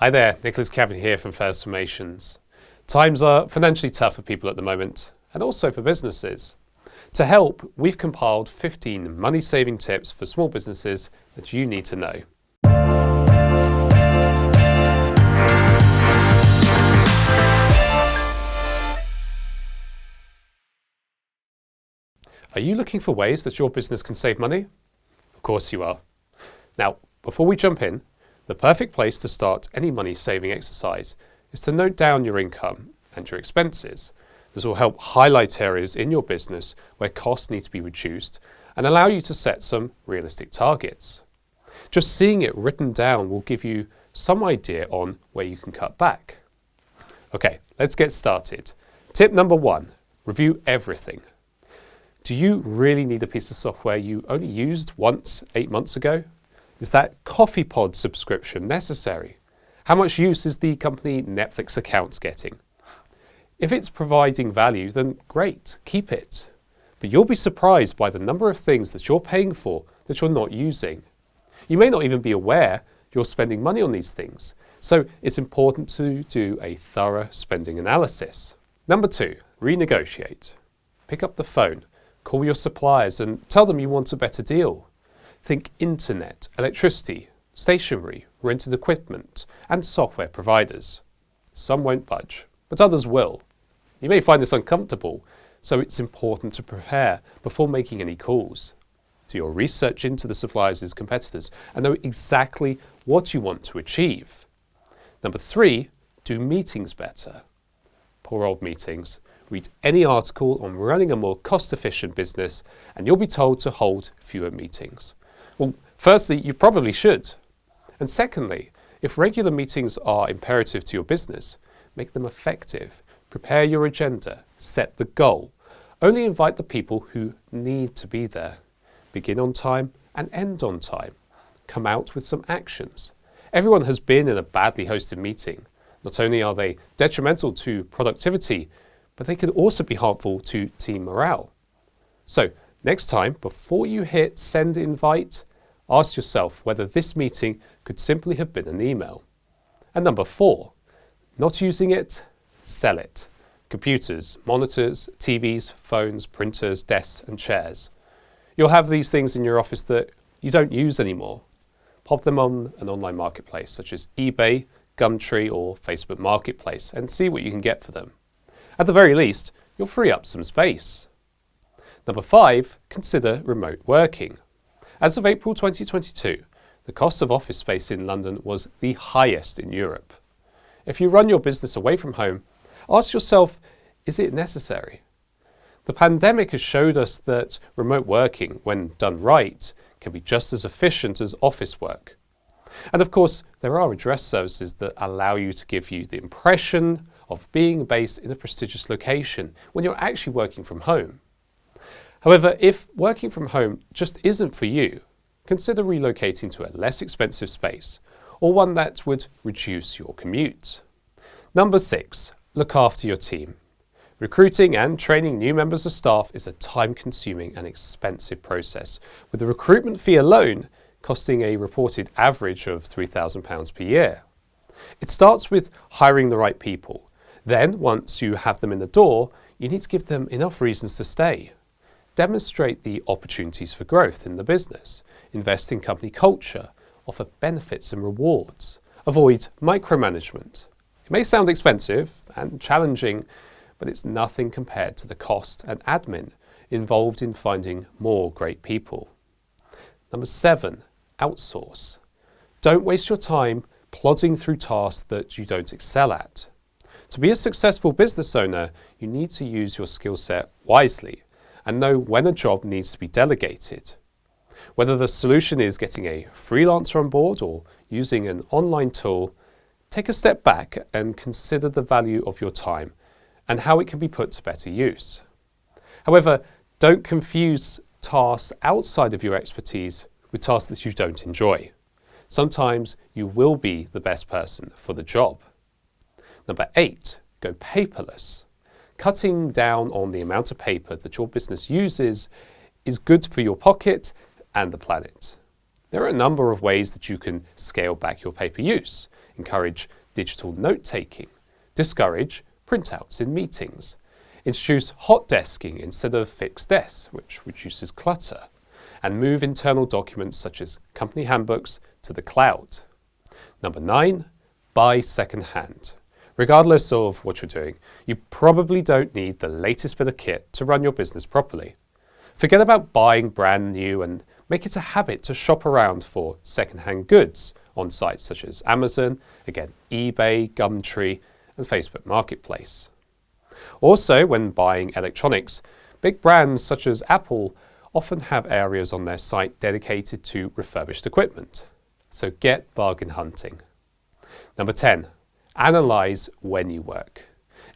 Hi there, Nicholas Campion here from First Formations. Times are financially tough for people at the moment, and also for businesses. To help, we've compiled 15 money-saving tips for small businesses that you need to know. Are you looking for ways that your business can save money? Of course you are. Now, before we jump in, the perfect place to start any money-saving exercise is to note down your income and your expenses. This will help highlight areas in your business where costs need to be reduced and allow you to set some realistic targets. Just seeing it written down will give you some idea on where you can cut back. Okay, let's get started. Tip number 1, review everything. Do you really need a piece of software you only used once 8 months ago? Is that coffee pod subscription necessary? How much use is the company Netflix account getting? If it's providing value, then great, keep it. But you'll be surprised by the number of things that you're paying for that you're not using. You may not even be aware you're spending money on these things, so it's important to do a thorough spending analysis. Number 2, renegotiate. Pick up the phone, call your suppliers and tell them you want a better deal. Think internet, electricity, stationery, rented equipment, and software providers. Some won't budge, but others will. You may find this uncomfortable, so it's important to prepare before making any calls. Do your research into the suppliers' competitors and know exactly what you want to achieve. Number 3, do meetings better. Poor old meetings. Read any article on running a more cost-efficient business and you'll be told to hold fewer meetings. Well, firstly, you probably should. And secondly, if regular meetings are imperative to your business, make them effective. Prepare your agenda, set the goal. Only invite the people who need to be there. Begin on time and end on time. Come out with some actions. Everyone has been in a badly hosted meeting. Not only are they detrimental to productivity, but they can also be harmful to team morale. So, next time, before you hit send invite, ask yourself whether this meeting could simply have been an email. And number 4, not using it, sell it. Computers, monitors, TVs, phones, printers, desks and chairs. You'll have these things in your office that you don't use anymore. Pop them on an online marketplace such as eBay, Gumtree or Facebook Marketplace and see what you can get for them. At the very least, you'll free up some space. Number 5, consider remote working. As of April 2022, the cost of office space in London was the highest in Europe. If you run your business away from home, ask yourself, is it necessary? The pandemic has showed us that remote working, when done right, can be just as efficient as office work. And of course, there are address services that allow you to give you the impression of being based in a prestigious location when you're actually working from home. However, if working from home just isn't for you, consider relocating to a less expensive space or one that would reduce your commute. Number 6, look after your team. Recruiting and training new members of staff is a time-consuming and expensive process, with the recruitment fee alone costing a reported average of £3,000 per year. It starts with hiring the right people. Then, once you have them in the door, you need to give them enough reasons to stay. Demonstrate the opportunities for growth in the business. Invest in company culture. Offer benefits and rewards. Avoid micromanagement. It may sound expensive and challenging, but it's nothing compared to the cost and admin involved in finding more great people. Number 7, outsource. Don't waste your time plodding through tasks that you don't excel at. To be a successful business owner, you need to use your skill set wisely and know when a job needs to be delegated. Whether the solution is getting a freelancer on board or using an online tool, take a step back and consider the value of your time and how it can be put to better use. However, don't confuse tasks outside of your expertise with tasks that you don't enjoy. Sometimes you will be the best person for the job. Number 8, go paperless. Cutting down on the amount of paper that your business uses is good for your pocket and the planet. There are a number of ways that you can scale back your paper use, encourage digital note-taking, discourage printouts in meetings, introduce hot desking instead of fixed desks, which reduces clutter, and move internal documents such as company handbooks to the cloud. Number 9, buy second-hand. Regardless of what you're doing, you probably don't need the latest bit of kit to run your business properly. Forget about buying brand new and make it a habit to shop around for second-hand goods on sites such as Amazon, again, eBay, Gumtree, and Facebook Marketplace. Also, when buying electronics, big brands such as Apple often have areas on their site dedicated to refurbished equipment. So get bargain hunting. Number 10, analyse when you work.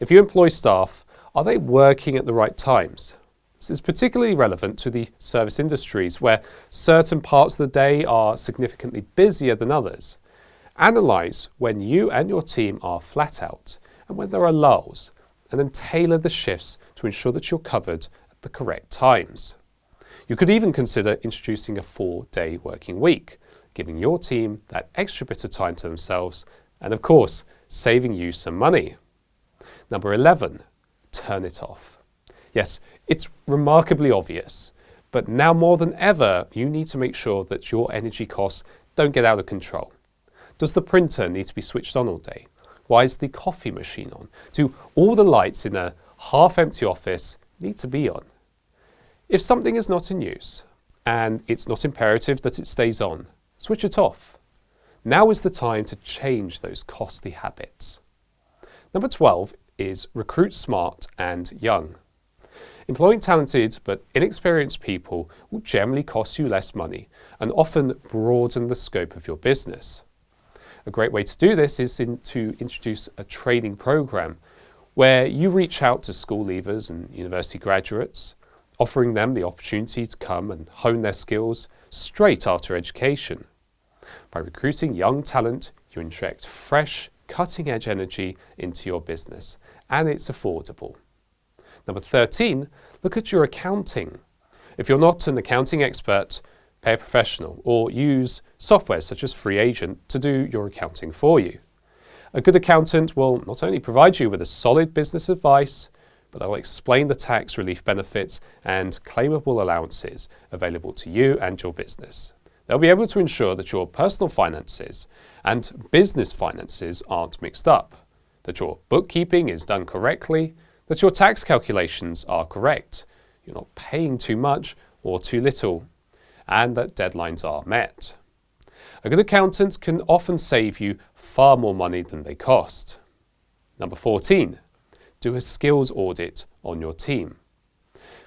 If you employ staff, are they working at the right times? This is particularly relevant to the service industries where certain parts of the day are significantly busier than others. Analyse when you and your team are flat out and when there are lulls, and then tailor the shifts to ensure that you're covered at the correct times. You could even consider introducing a 4-day working week, giving your team that extra bit of time to themselves and, of course, saving you some money. Number 11, turn it off. Yes, it's remarkably obvious, but now more than ever, you need to make sure that your energy costs don't get out of control. Does the printer need to be switched on all day? Why is the coffee machine on? Do all the lights in a half-empty office need to be on? If something is not in use, and it's not imperative that it stays on, switch it off. Now is the time to change those costly habits. Number 12 is recruit smart and young. Employing talented but inexperienced people will generally cost you less money and often broaden the scope of your business. A great way to do this is to introduce a training program where you reach out to school leavers and university graduates, offering them the opportunity to come and hone their skills straight after education. By recruiting young talent, you inject fresh, cutting-edge energy into your business, and it's affordable. Number 13, look at your accounting. If you're not an accounting expert, pay a professional or use software such as Free Agent to do your accounting for you. A good accountant will not only provide you with a solid business advice, but they'll explain the tax relief benefits and claimable allowances available to you and your business. They'll be able to ensure that your personal finances and business finances aren't mixed up, that your bookkeeping is done correctly, that your tax calculations are correct, you're not paying too much or too little, and that deadlines are met. A good accountant can often save you far more money than they cost. Number 14, do a skills audit on your team.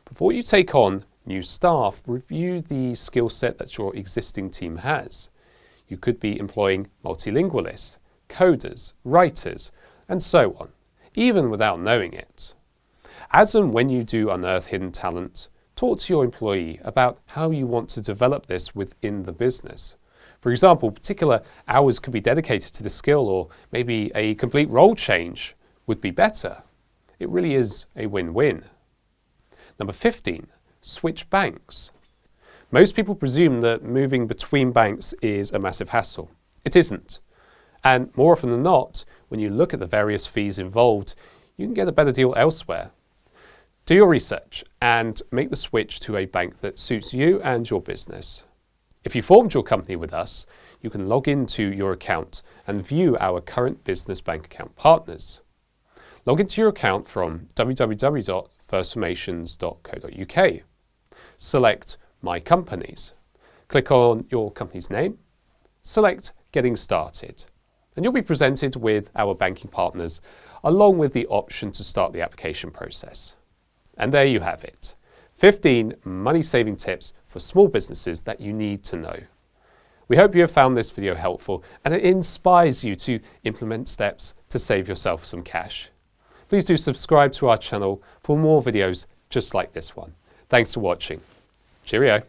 Before you take on new staff, review the skill set that your existing team has. You could be employing multilingualists, coders, writers, and so on, even without knowing it. As and when you do unearth hidden talent, talk to your employee about how you want to develop this within the business. For example, particular hours could be dedicated to the skill, or maybe a complete role change would be better. It really is a win-win. Number 15, switch banks. Most people presume that moving between banks is a massive hassle. It isn't. And more often than not, when you look at the various fees involved, you can get a better deal elsewhere. Do your research and make the switch to a bank that suits you and your business. If you formed your company with us, you can log into your account and view our current business bank account partners. Log into your account from www.firstformations.co.uk. Select My Companies. Click on your company's name. Select Getting Started. And you'll be presented with our banking partners along with the option to start the application process. And there you have it. 15 money-saving tips for small businesses that you need to know. We hope you have found this video helpful and it inspires you to implement steps to save yourself some cash. Please do subscribe to our channel for more videos just like this one. Thanks for watching. Cheerio.